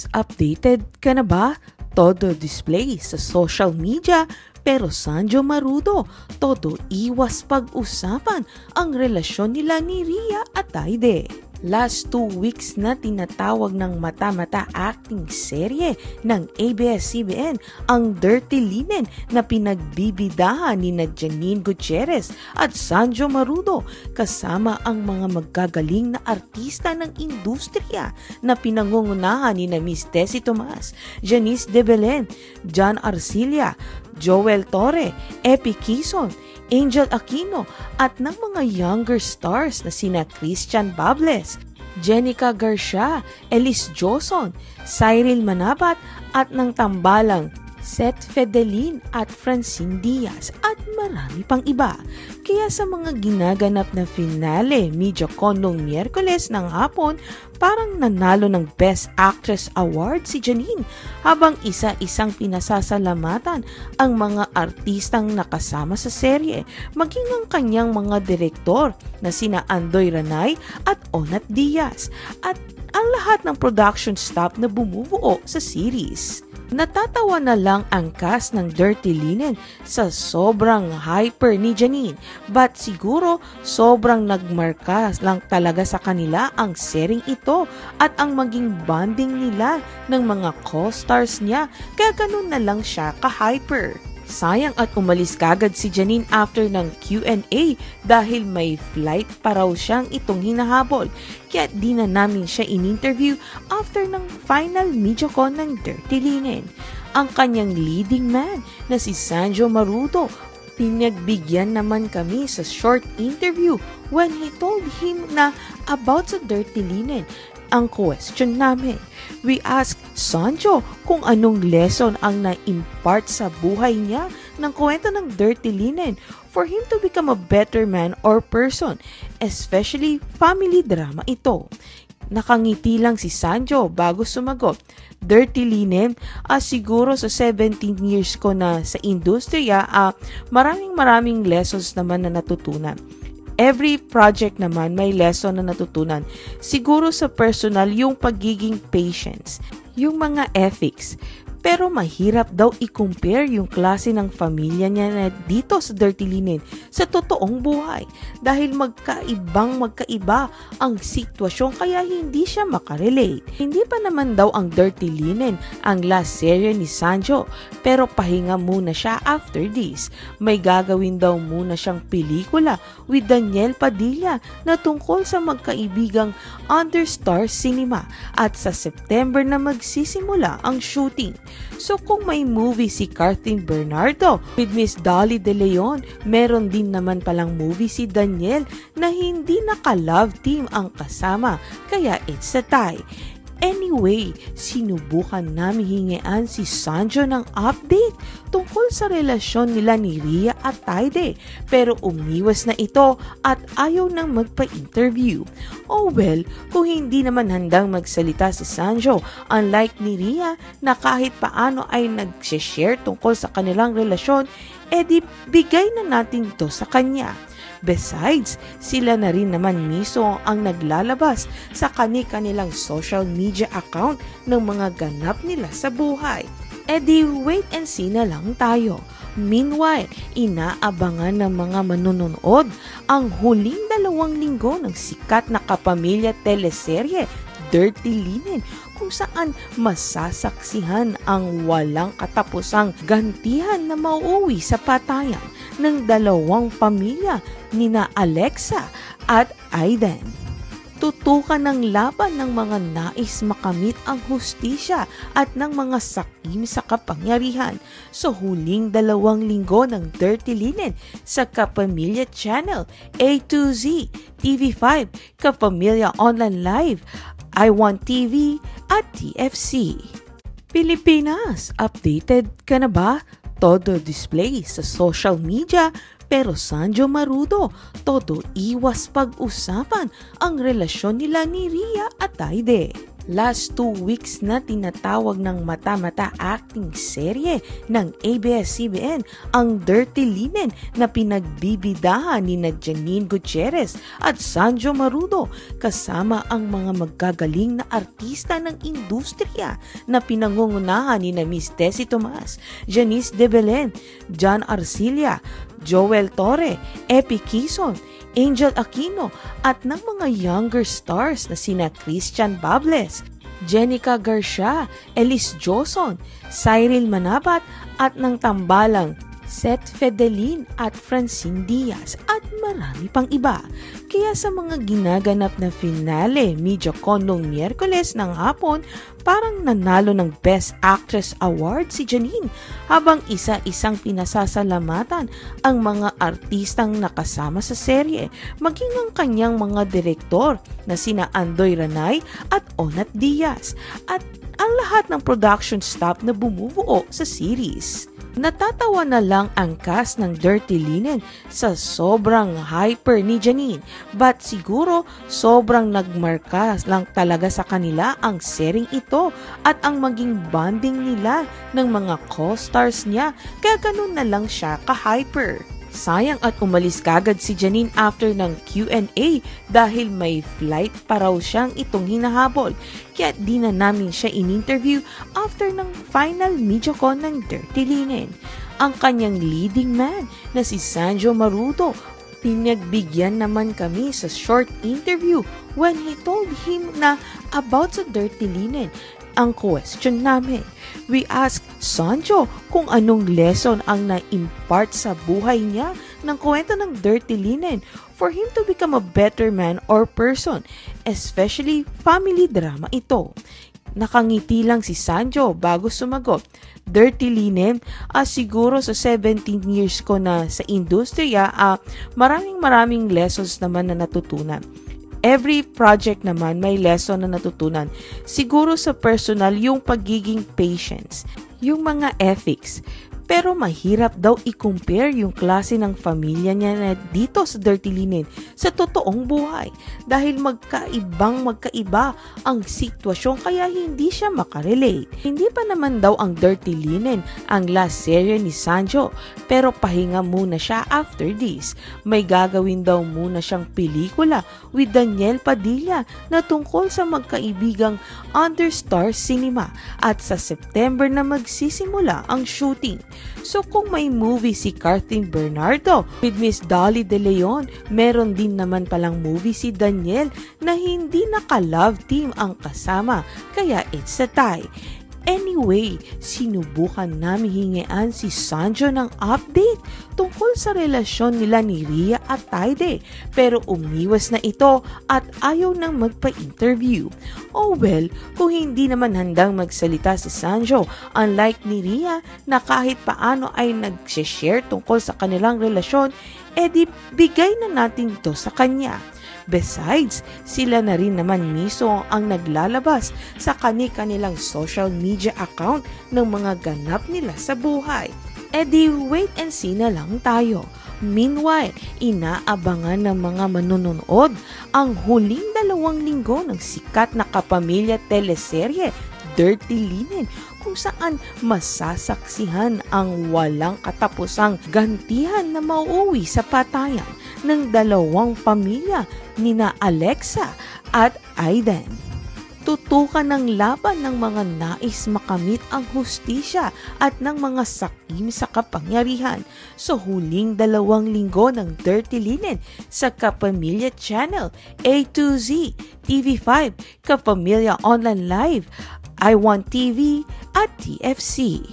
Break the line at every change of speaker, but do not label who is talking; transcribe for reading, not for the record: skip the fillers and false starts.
Pilipinas, updated ka na ba? Todo display sa social media pero Sanjo Marudo, todo iwas pag-usapan ang relasyon nila ni Ria at Aide. Last 2 weeks na tinatawag ng mata-mata acting serye ng ABS-CBN ang Dirty Linen na pinagbibidahan ni Janine Gutierrez at Sanjo Marudo kasama ang mga magagaling na artista ng industriya na pinangungunahan ni Miss Tessie Tomas, Janice De Belen, John Arcilla, Joel Torre, Epi Quezon, Angel Aquino at ng mga younger stars na sina Christian Bables, Jenica Garcia, Elise Joson, Cyril Manabat at ng tambalang Seth Fedelin at Francine Diaz at marami pang iba. Kaya sa mga ginaganap na finale MediaCon noong Miyerkules ng hapon, parang nanalo ng Best Actress Award si Janine habang isa-isang pinasasalamatan ang mga artistang nakasama sa serye, maging ang kanyang mga direktor na sina Andoy Ranay at Onat Diaz at ang lahat ng production staff na bumubuo sa series. Natatawa na lang ang cast ng Dirty Linen sa sobrang hyper ni Janine, but siguro sobrang nagmarka lang talaga sa kanila ang sharing ito at ang maging bonding nila ng mga co-stars niya, kaya ganun na lang siya ka-hyper. Sayang at umalis kagad si Janine after ng Q&A dahil may flight pa raw siyang itong hinahabol. Kaya di na namin siya in-interview after ng final MediaCon ng Dirty Linen. Ang kanyang leading man na si Sanjo Marudo, pinagbigyan naman kami sa short interview when he told him na about sa Dirty Linen. Ang question namin, we asked Sanjo kung anong lesson ang na-impart sa buhay niya ng kwento ng Dirty Linen for him to become a better man or person, especially family drama ito. Nakangiti lang si Sanjo bago sumagot. Dirty Linen, siguro sa 17 years ko na sa industriya, maraming lessons naman na natutunan. Every project naman may lesson na natutunan. Siguro sa personal, yung pagiging patience, yung mga ethics. Pero mahirap daw i-compare yung klase ng pamilya niya na dito sa Dirty Linen sa totoong buhay dahil magkaiba ang sitwasyon kaya hindi siya makarelate. Hindi pa naman daw ang Dirty Linen ang last serye ni Sanjo pero pahinga muna siya after this. May gagawin daw muna siyang pelikula with Daniel Padilla na tungkol sa magkaibigang Understar Cinema at sa September na magsisimula ang shooting. So kung may movie si Catherine Bernardo with Miss Dolly De Leon, meron din naman palang movie si Daniel na hindi naka-love team ang kasama, kaya it's a tie. Anyway, sinubukan namin hingian si Sanjo ng update tungkol sa relasyon nila ni Ria at Aide pero umiwas na ito at ayaw nang magpa-interview. Oh well, kung hindi naman handang magsalita si Sanjo, unlike ni Ria na kahit paano ay nag-share tungkol sa kanilang relasyon, edi bigay na natin ito sa kanya. Besides, sila na rin naman mismo ang naglalabas sa kanilang social media account ng mga ganap nila sa buhay. Edi wait and see na lang tayo. Meanwhile, inaabangan ng mga manonood ang huling 2 linggo ng sikat na kapamilya teleserye Dirty Linen kung saan masasaksihan ang walang katapusang gantihan na mauuwi sa patayan ng 2 pamilya nina Alexa at Aiden. Tutukan ng laban ng mga nais makamit ang hustisya at ng mga sakim sa kapangyarihan sa huling 2 linggo ng Dirty Linen sa Kapamilya Channel, A to Z, TV5, Kapamilya Online Live, I1 TV at TFC. Pilipinas, updated ka na ba? Todo display sa social media pero Sanjo Marudo, todo iwas pag-usapan ang relasyon nila ni Ria at Aide. Last 2 weeks na tinatawag ng mata-mata acting serye ng ABS-CBN ang Dirty Linen na pinagbibidahan ni Janine Gutierrez at Sanjo Marudo kasama ang mga magagaling na artista ng industriya na pinangungunahan ni Miss Tessie Tomas, Janice De Belen, John Arcilla, Joel Torre, Epi Quizon, Angel Aquino at ng mga younger stars na sina Christian Bables, Jenica Garcia, Elise Joson, Cyril Manabat at ng tambalang Seth Fedelin at Francine Diaz at marami pang iba. Kaya sa mga ginaganap na finale MediaCon noong Miyerkules ng hapon, parang nanalo ng Best Actress Award si Janine habang isa-isang pinasasalamatan ang mga artistang nakasama sa serye, maging ang kanyang mga direktor na sina Andoy Ranay at Onat Diaz at ang lahat ng production staff na bumubuo sa series. Natatawa na lang ang cast ng Dirty Linen sa sobrang hyper ni Janine, but siguro sobrang nagmarka lang talaga sa kanila ang sharing ito at ang maging bonding nila ng mga co-stars niya, kaya ganun na lang siya ka-hyper. Sayang at umalis kagad si Janine after ng Q&A dahil may flight pa raw siyang itong hinahabol, kaya di na namin siya in-interview after ng final MediaCon ng Dirty Linen. Ang kanyang leading man na si Sanjo Marudo, pinagbigyan naman kami sa short interview when he told him na about sa Dirty Linen. Ang question namin, we asked Sanjo kung anong lesson ang na-impart sa buhay niya ng kwento ng Dirty Linen for him to become a better man or person, especially family drama ito. Nakangiti lang si Sanjo bago sumagot. Dirty Linen, siguro sa 17 years ko na sa industriya, maraming lessons naman na natutunan. Every project naman may lesson na natutunan. Siguro sa personal, yung pagiging patience, yung mga ethics. Pero mahirap daw i-compare yung klase ng pamilya niya na dito sa Dirty Linen sa totoong buhay dahil magkaiba ang sitwasyon kaya hindi siya makarelate. Hindi pa naman daw ang Dirty Linen ang last serye ni Sanjo pero pahinga muna siya after this. May gagawin daw muna siyang pelikula with Daniel Padilla na tungkol sa magkaibigang under Star Cinema at sa September na magsisimula ang shooting. So kung may movie si Catherine Bernardo with Miss Dolly De Leon, meron din naman palang movie si Daniel na hindi naka-love team ang kasama, kaya it's a tie. Anyway, sinubukan namin hingian si Sanjo ng update tungkol sa relasyon nila ni Rhea at Taide pero umiwas na ito at ayaw nang magpa-interview. Oh well, kung hindi naman handang magsalita si Sanjo, unlike ni Rhea na kahit paano ay nag-share tungkol sa kanilang relasyon, edi bigay na natin ito sa kanya. Besides, sila na rin naman mismo ang naglalabas sa kanilang social media account ng mga ganap nila sa buhay. Di wait and see na lang tayo. Meanwhile, inaabangan ng mga manonood ang huling 2 linggo ng sikat na kapamilya teleserye Dirty Linen kung saan masasaksihan ang walang katapusang gantihan na mauuwi sa patayan ng 2 pamilya nina Alexa at Aiden. Tutukan ng laban ng mga nais makamit ang hustisya at ng mga sakim sa kapangyarihan sa huling 2 linggo ng Dirty Linen sa Kapamilya Channel, A to Z, TV5, Kapamilya Online Live, I Want TV at TFC.